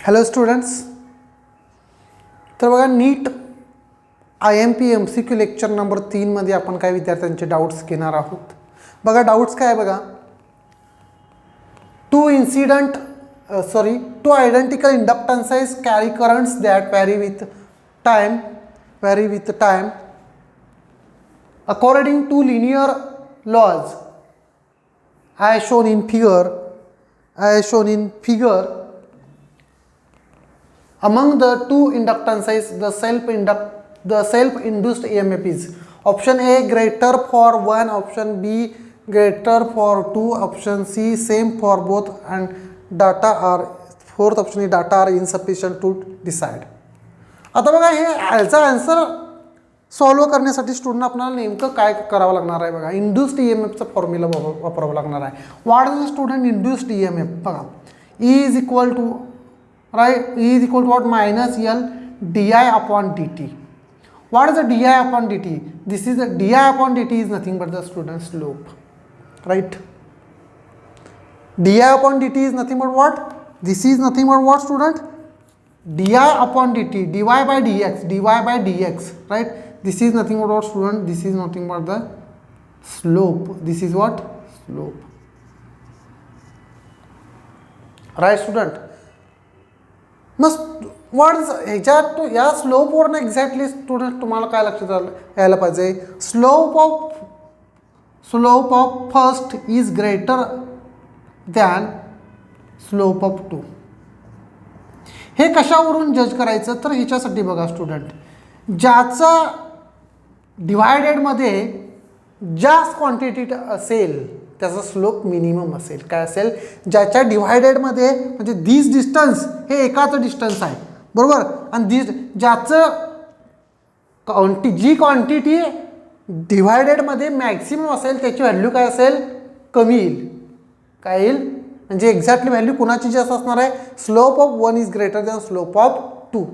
Hello students, तर बघा नीट IMP MCQ lecture number 3 मध्ये आपण काय विद्यार्थ्यांचे डाउट्स घेणार आहोत. बघा डाउट्स काय आहे बघा. Two identical inductances carry currents that vary with time according to linear laws as shown in figure. Among the two inductances, the self-induced EMF is option A greater for 1, option B greater for 2, option C same for both, and fourth option is data are insufficient to decide. आता बघा हे याचा answer solve करण्यासाठी student आपल्याला नेमकं काय करावं लागणार आहे बघा. इंड्युस्ड EMFचा फॉर्म्युला वापरावा लागणार आहे. What is student induced EMF बघा. E is equal to what? Minus L di upon dt. What is the di upon dt? This is the di upon dt is nothing but the student slope, right? Di upon dt is nothing but what? This is nothing but what, student? Di upon dt, dy by dx, right? This is nothing but what, student? This is nothing but the slope. This is what? Slope, right student? मग what is ह्याच्यात या स्लोपवरून exactly student तुम्हाला काय लक्षात यायला पाहिजे. Slope of first is greater than slope of two. हे कशावरून जज करायचं तर ह्याच्यासाठी बघा स्टुडंट, ज्याचा डिवायडेडमध्ये जास्त क्वांटिटी असेल त्याचा स्लोप मिनिमम असेल. काय असेल? ज्याच्या डिवायडेडमध्ये म्हणजे दिस डिस्टन्स हे एकाचं डिस्टन्स आहे बरोबर, आणि ज्याचं जी क्वांटिटी डिवायडेडमध्ये मॅक्सिमम असेल त्याची व्हॅल्यू काय असेल? कमी येईल. काय येईल? म्हणजे एक्झॅक्टली व्हॅल्यू कुणाची जास्त असणार आहे? Slope of 1 is greater than slope of 2.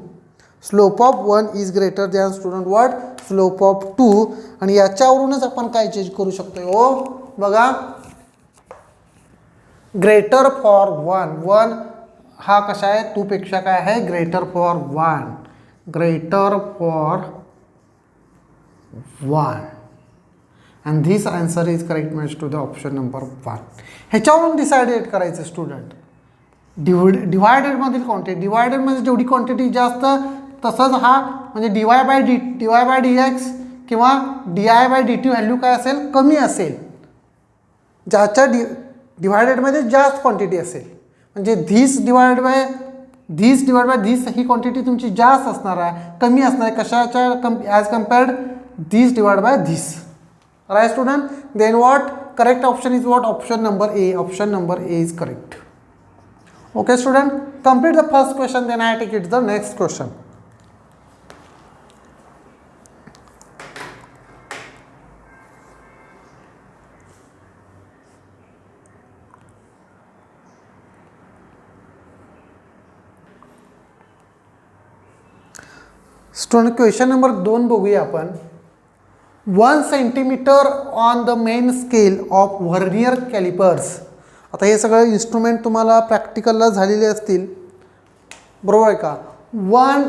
Slope of 1 is greater than student what? Slope of 2. आणि याच्यावरूनच आपण काय चेंज करू शकतो हो बघा. ग्रेटर फॉर 1 हा कशा आहे? 2 पेक्षा काय आहे? Greater for 1. Greater for 1 and this answer is correct match to the option number 1. ह्याच्यावरून डिसाइडेड करायचं स्टुडंट. डिवायडेडमधील क्वांटिटी, डिवायडेडमध्ये जेवढी क्वांटिटी जास्त तसंच हा म्हणजे dy by dx किंवा di by dt व्हॅल्यू काय असेल? कमी असेल. ज्याच्या डिवायडेडमध्ये जास्त क्वांटिटी असेल म्हणजे धिस डिवाइड बाय धिस ही क्वांटिटी तुमची जास्त असणार आहे, कमी असणार आहे कशाच्या as compared this divide by this. Right student? Then what? Correct option is what? Option number A. Option number A is correct. Okay student, complete the first question, then I take it the next question. Student question number 2 बघूया आपण. 1 centimetre on the main scale of vernier callipers. आता हे सगळं instrument तुम्हाला प्रॅक्टिकलला झालेले असतील बरोबर आहे का. 1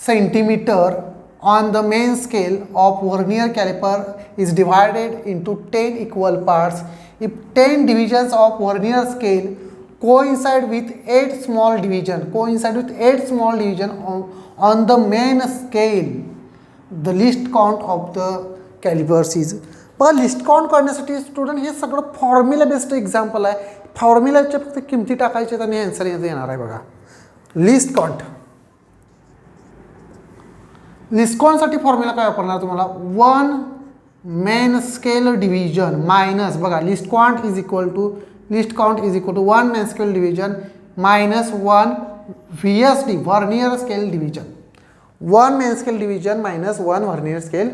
centimetre on the main scale of vernier calliper is divided into 10 equal parts. If 10 divisions of vernier scale coincide with 8 small division on the main scale, the least count of the calipers is. बघा least count करण्यासाठी student हे सगळं formula based example आहे. फॉर्म्युलाच्या फक्त किमती टाकायच्या आणि answer येणार आहे बघा. लिस्ट काउंटसाठी फॉर्म्युला काय वापरणार तुम्हाला? 1 मेन स्केल डिव्हिजन मायनस बघा least count is equal to 1 main scale division minus 1 VSD vernier scale division. 1 main scale division minus 1 vernier scale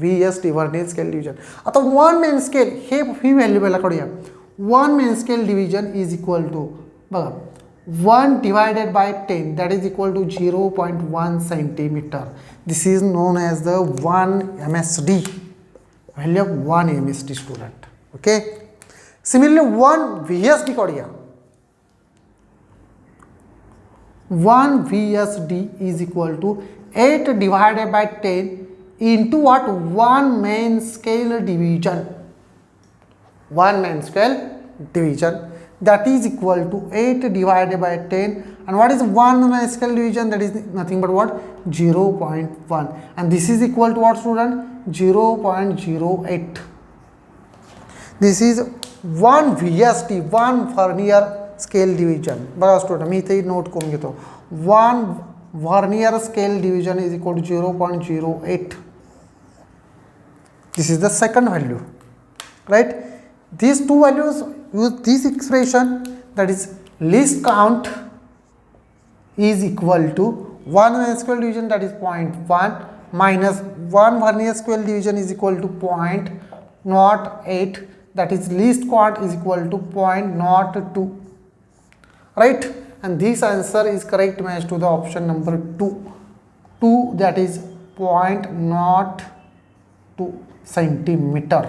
VSD vernier scale division. आता 1 मेन स्केल ही value पहिला काढूया. 1 main scale division is equal to बघा 1 divided by 10 that is equal to 0.1 centimetre. This is known as the 1 MSD. Value of 1 MSD student. Okay. Similarly 1 VSD काढूया. 1 VSD is equal to 8 divided by 10 into what? 1 main scale division. 1 main scale division, that is equal to 8 divided by 10. And what is 1 main scale division? That is nothing but what? 0.1. And this is equal to what, student? 0.08. This is 1 VSD, 1 Vernier scale division. बघा student, मी इथे note करून घेतो. 1 Vernier scale division is equal to 0.08. This is the second value, right? These two values, use this expression, that is least count is equal to 1 main scale division, that is 0.1, minus 1 Vernier scale division is equal to 0.08, that is least count is equal to 0.02, right? And this answer is correct match to the option number 2, that is 0.02 centimeter.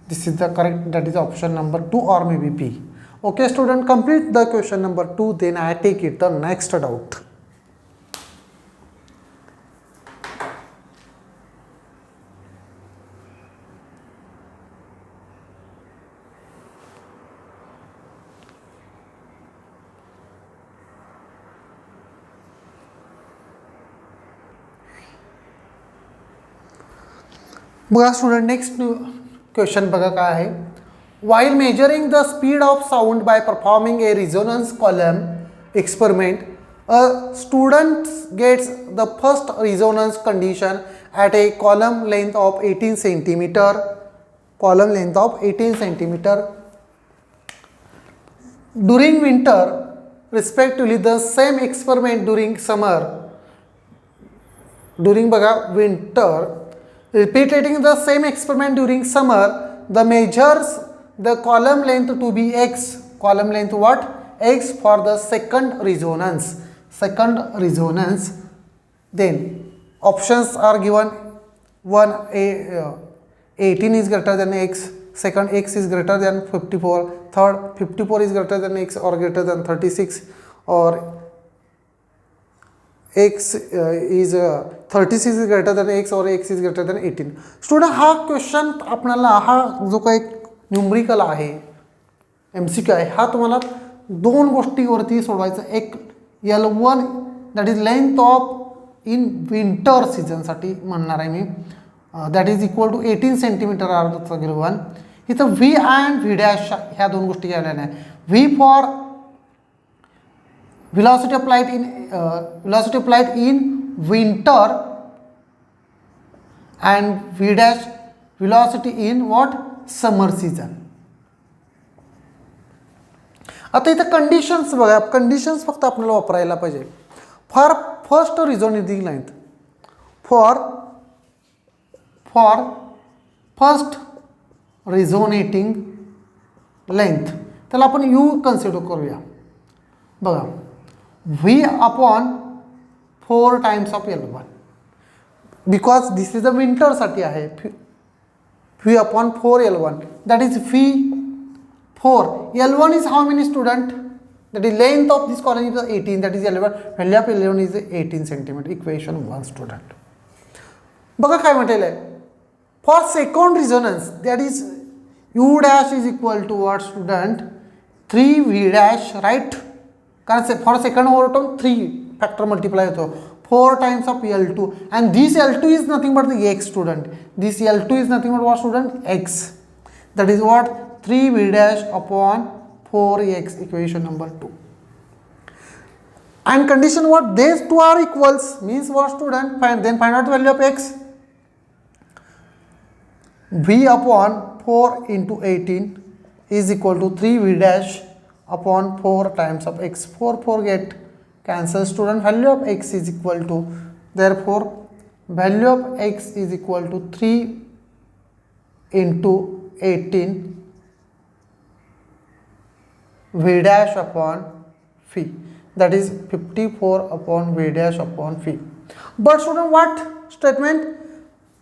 This is the correct, that is option number 2 or maybe B. Okay student, complete the question number 2, then I take it the next doubt. बघा student, next question बघा काय आहे. While measuring the speed of sound by performing a resonance column experiment, a student gets the first resonance condition at a column length of 18 centimeter. Column length of 18 centimeter. During winter, respectively, the same experiment during summer. During बघा winter, repeating the same experiment during summer, the measures the column length to be x. Column length what? X for the second resonance. Second resonance. Then options are given. 18 is greater than x. Second, x is greater than 54. Third, 54 is greater than x or greater than 36. Or x is 36 is greater than x or x is greater than 18. Student, हा question आपल्याला, हा जो काही numerical आहे, MCQ आहे, हा तुम्हाला दोन गोष्टीवरती सोडवायचा. एक L1 that is length of in winter सीझनसाठी म्हणणार आहे मी, that is equal to 18 centimetre are L1. इथं V अँड V डॅश ह्या दोन गोष्टी घ्यायला नाही. V for velocity of light in winter and V dash velocity in what? Summer season. आता इथं कंडिशन्स बघा, कंडिशन्स फक्त आपल्याला वापरायला पाहिजे. For first resonating length, for first resonating length, त्याला आपण U कन्सिडर करूया. बघा, V upon 4 times of L1, because this is the winter साठी आहे. V upon 4 L1, that is V4. L1 is how many student? That is length of this column is 18, that is L1. Value of L1 is 18 centimeter. Equation 1 student. बघा काय म्हटलेलं आहे. For second resonance, that is U dash is equal to what student? 3V dash, right? कारण for second ओव्हरटर्म 3 factor multiply होतो 4 times of L2, and this L2 is nothing but the x student. This L2 is nothing but what student? X. That is what? 3V dash upon 4x. Equation number 2. And condition what? These two are equals, means what student? Then find out the value of x. V upon 4 into 18 is equal to 3V dash upon 4 times of x. 4 get cancel student. Value of x is equal to, therefore value of x is equal to 3 into 18 V dash upon phi, that is 54 upon V dash upon phi. But student, what statement?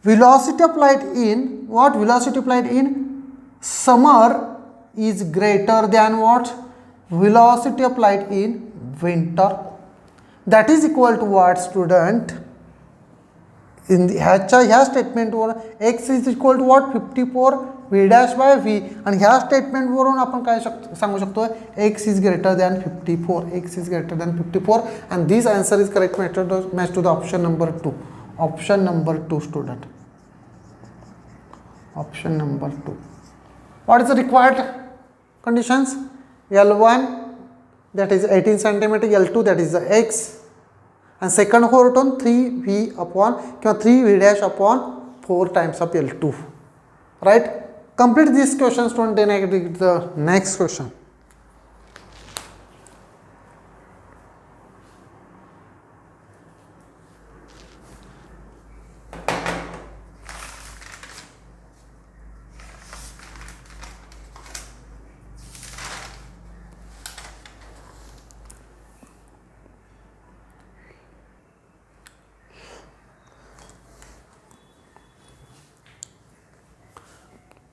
Velocity of light in what? Velocity of light in summer is greater than what? Velocity of light in winter. That is equal to what student in ह्या स्टेटमेंटवर X is equal to what 54 V dash by V आणि ह्या स्टेटमेंटवरून आपण काय सांगू शकतो X is greater than 54 X is greater than 54 and this answer is correct match to the option number 2 option number 2 student option number 2. What is the required conditions? L1 that is 18 centimeter, L2 that is the x and second horizon 3v upon 3v dash upon 4 times of L2, right? Complete this question student, then I get the next question.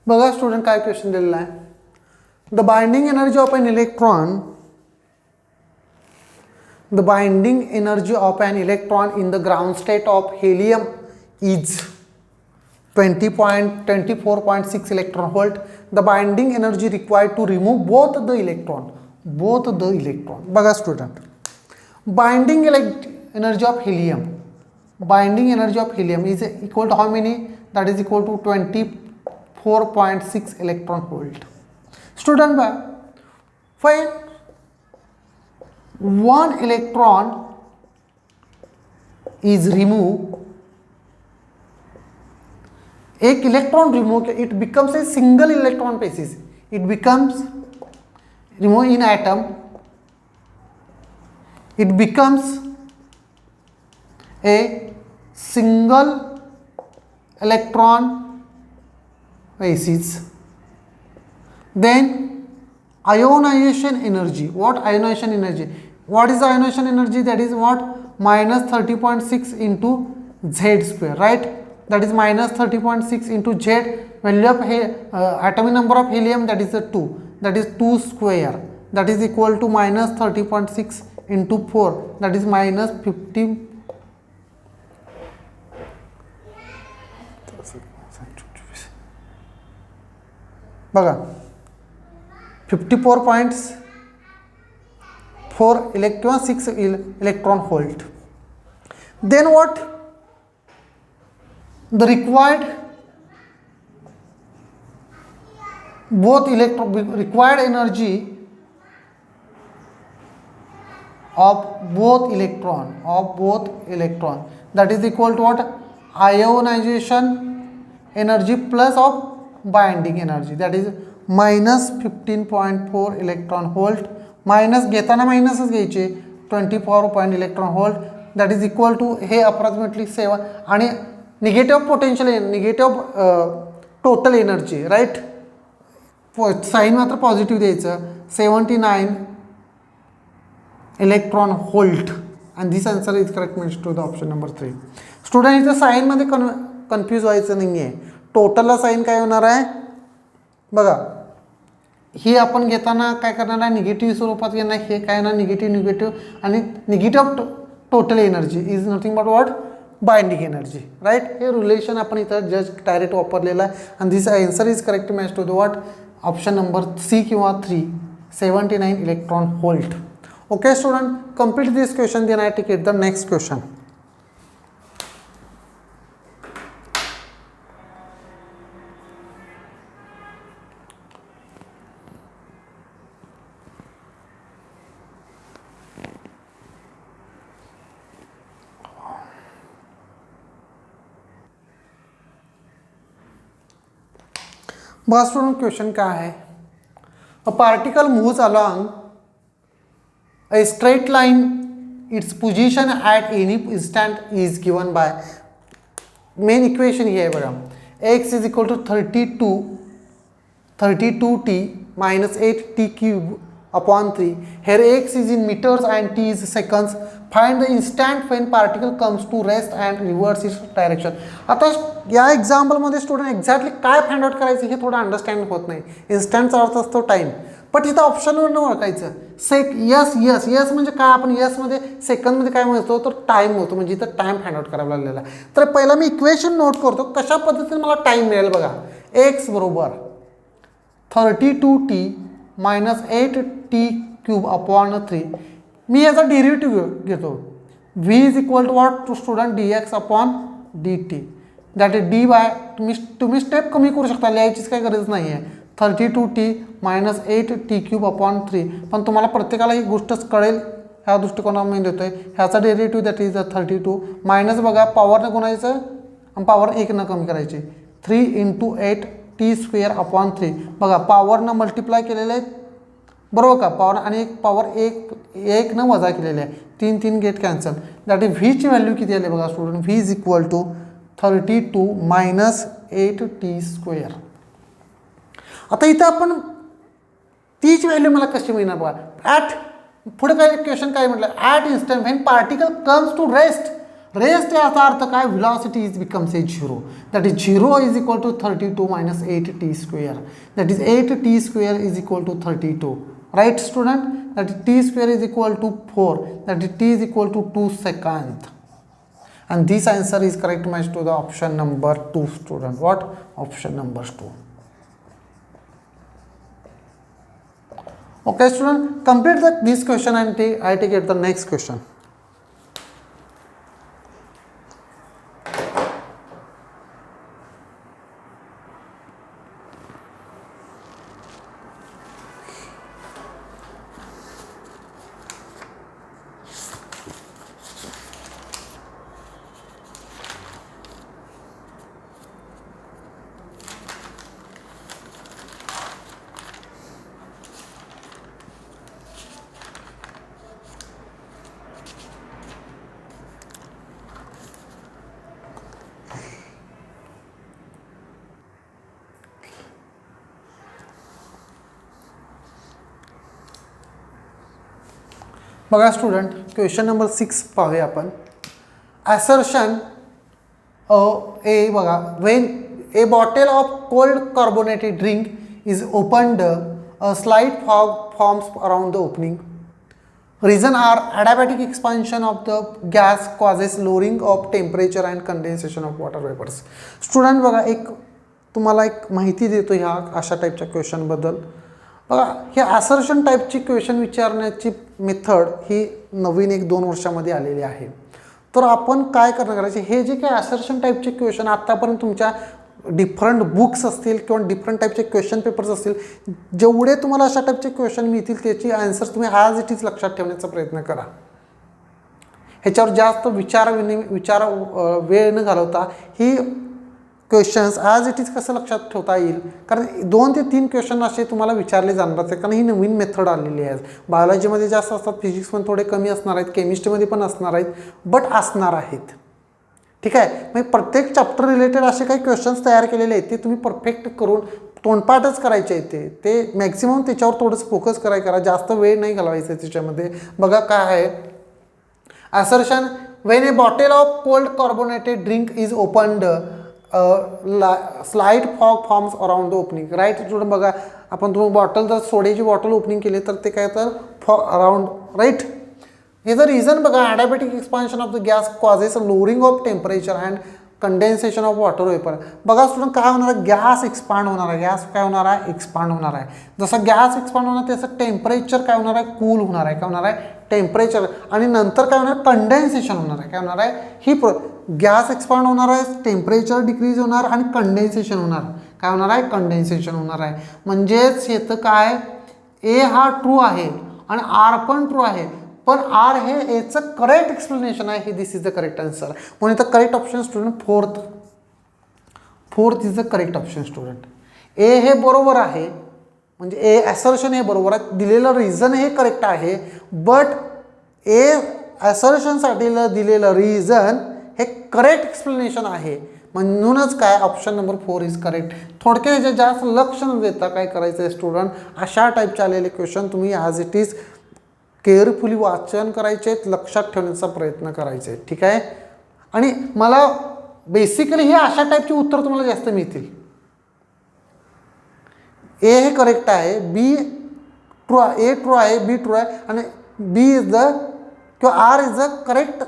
बघा student काय question दिलेला आहे the binding energy of an electron the binding energy of an electron in the ground state of helium is 24.6 electron volt. The binding energy required to remove both the electron बघा student binding energy of helium is equal to how many? That is equal to 24.6 electron volt. Student, when one electron is removed, एक electron remove it becomes a single electron pieces. It becomes remove in atom. It becomes a single electron pieces. Then ionization energy. What ionization energy? What is the ionization energy? That is what? Minus 30.6 into Z square, right? That is minus 30.6 into Z. Value of atomic number of helium, that is the 2. That is 2 square. That is equal to minus 30.6 into 4. That is minus 50. बघा 54.4 किंवा 6 electron volt. Then what the required required energy of both electron that is equal to what? Ionization energy plus of binding energy, that is minus 15.4 electron volt. Minus घेताना मायनसच घ्यायचे 24 electron volt. That is equal to हे approximately 7 आणि negative potential negative total energy, right? Sign मात्र positive द्यायचं 79 electron volt and this answer is correct match to the option number 3. Student इथं साईनमध्ये confuse व्हायचं नाही आहे. टोटलला साईन काय होणार आहे बघा. ही आपण घेताना काय करणार आहे निगेटिव्ह स्वरूपात घेणार. हे काय ना निगेटिव्ह आणि negative total energy is nothing but what? Binding energy, right? हे रिलेशन आपण इथं जस्ट डायरेक्ट वापरलेलं आहे आणि this answer is correct match to the what? Option number C किंवा 3 79 electron volt. Okay student, complete this question, then I take it the next question. बघा student question काय आहे. A particle moves along a straight line, its position at any instant is given by main equation here बघा. x is equal to 32t minus 8t cube upon 3. Here x is in meters and t is seconds. Find the instant when particle comes to rest and reverse its direction. आता या एक्झाम्पलमध्ये student exactly काय find out करायचं हे थोडं understand होत नाही. इन्स्टंटचा अर्थ असतो टाईम, बट इथं ऑप्शनवरनं ओळखायचं यस यस म्हणजे काय, आपण यसमध्ये सेकंदमध्ये काय म्हणतो तर टाईम होतो, म्हणजे इथं टाईम फाइंड आउट करावा लागलेला. तर पहिला मी इक्वेशन नोट करतो कशा पद्धतीने मला टाईम मिळेल. बघा एक्स बरोबर 32t मायनस 8t³ 3. मी याचा डेरिव्हेटिव्ह घेतो. v is equal to what to student dx/dt. That is D by, तुम्ही स्टेप कमी करू शकता, लिहायचीच काही गरज नाही आहे. 32t minus 8t³/3. पण तुम्हाला प्रत्येकाला ही गोष्टच कळेल ह्या दृष्टिकोनावर मी देतोय. ह्याचा डेरिव्हेटिव्ह दॅट इज 32 मायनस बघा पॉवरनं गुणायचं आणि पॉवर 1 कमी करायची. 3 × 8t²/3. बघा पॉवरनं मल्टिप्लाय केलेले आहेत बरोबर का, पॉवर आणि एक पॉवर एक न वजा केलेले आहे. 3 3 गेट कॅन्सल. दॅट इज व्हीची व्हॅल्यू किती आली बघा student, V is equal to 32 minus 8t². आता इथं आपण तीच व्हॅल्यू मला कशी मिळणार बघा. ॲट पुढे काय क्वेश्चन काय म्हटलं, at instant when particle comes to rest. Rest याचा अर्थ काय, velocity is becomes a 0. That is 0 is equal to 32 minus 8t². That is 8t² is equal to 32. Right student, that is t² is equal to 4. That is t is equal to 2 second. And this answer is correct match to the option number 2 student. What? Option number 2. Okay student, complete this question and I take it the next question. बघा student, question number 6 पाहूया आपण. Assertion ए बघा, Wien a bottle of cold carbonated drink is opened a slight fog forms around the opening. Reason are adiabatic expansion of the gas causes lowering of temperature and condensation of water vapors. Student बघा, एक तुम्हाला एक माहिती देतो ह्या अशा टाईपच्या क्वेश्चनबद्दल. बघा हे असर्शन टाईपची क्वेश्चन विचारण्याची मेथड ही नवीन 1-2 वर्षामध्ये आलेली आहे. तर आपण काय करायचे, हे जे काही असर्शन टाईपचे क्वेश्चन आत्तापर्यंत तुमच्या डिफरंट बुक्स असतील किंवा डिफरंट टाईपचे क्वेश्चन पेपर्स असतील, जेवढे तुम्हाला अशा टाईपचे क्वेश्चन मिळतील त्याची आन्सर्स तुम्ही ॲज इट इज लक्षात ठेवण्याचा प्रयत्न करा. ह्याच्यावर जास्त वेळ न घालवता ही क्वेश्चन्स ॲज इट इज कसं लक्षात ठेवता येईल, कारण 2 ते 3 क्वेश्चन असे तुम्हाला विचारले जाणारच आहे, कारण ही नवीन मेथड आलेली आहे. बायोलॉजीमध्ये जास्त असतात, फिजिक्समध्ये थोडे कमी असणार आहेत, केमिस्ट्रीमध्ये पण असणार आहेत, बट असणार आहेत. ठीक आहे, मग प्रत्येक चॅप्टर रिलेटेड असे काही क्वेश्चन्स तयार केलेले आहेत, ते तुम्ही परफेक्ट करून तोंडपाठच करायचे आहेत. ते मॅक्सिमम त्याच्यावर थोडंसं फोकस करा, जास्त वेळ नाही घालवायचा त्याच्यामध्ये. बघा काय आहे assertion, when a bottle of cold carbonated drink is opened slight fog forms around the opening. Right student, बघा आपण तुम्ही बॉटल जर सोड्याची बॉटल ओपनिंग केली तर ते काय तर फॉग अराउंड. राईट, हे जर रिझन बघा, adiabatic expansion of the gas causes lowering of temperature and condensation of water vapour. बघा स्टुडंट काय होणार आहे, गॅस एक्सपांड होणार आहे. गॅस काय होणार आहे, एक्सपांड होणार आहे. जसं गॅस एक्सपांड होणार त्याचं टेम्परेचर काय होणार आहे, कूल होणार आहे. काय होणार आहे, टेम्परेचर. आणि नंतर काय होणार, कंडेन्सेशन होणार आहे. काय होणार आहे, ही गॅस एक्सपांड होणार आहे, टेम्परेचर डिक्रीज होणार आणि कंडेन्सेशन होणार. काय होणार आहे, कंडेन्सेशन होणार आहे. म्हणजेच येतं काय, ए हा ट्रू आहे आणि आर पण ट्रू आहे, पण आर हे एचं करेक्ट एक्सप्लेनेशन आहे. हे this is the correct answer. म्हणून इथं correct option student fourth is the correct option student. A हे बरोबर आहे, म्हणजे ए असर्शन हे बरोबर आहे, दिलेलं रिझन हे करेक्ट आहे, बट ए असर्शनसाठी दिलेलं रिझन हे करेक्ट एक्सप्लेनेशन आहे. म्हणूनच काय ऑप्शन नंबर 4 इज करेक्ट. थोडक्यात ह्याच्या जास्त लक्ष न देता काय करायचं आहे स्टुडंट, अशा टाईपचे आलेले क्वेश्चन तुम्ही ॲज इट इज केअरफुली वाचन करायचे आहेत, लक्षात ठेवण्याचा प्रयत्न करायचे आहे. ठीक आहे, आणि मला बेसिकली हे अशा टाईपची उत्तर तुम्हाला जास्त मिळतील. ए हे करेक्ट आहे, बी ट्रू आहे, ए ट्रू आहे, बी ट्रू आहे आणि बी इज द किंवा R is the correct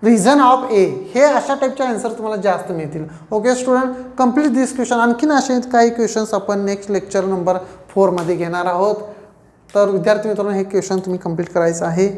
reason of A. हे अशा टाईपचे आन्सर तुम्हाला जास्त मिळतील. Okay student, complete this question. आणखीन असे काही क्वेश्चन्स आपण नेक्स्ट लेक्चर नंबर 4 मध्ये घेणार आहोत. तर विद्यार्थी मित्रांनो, हे क्वेश्चन तुम्ही कम्प्लीट करायचं आहे.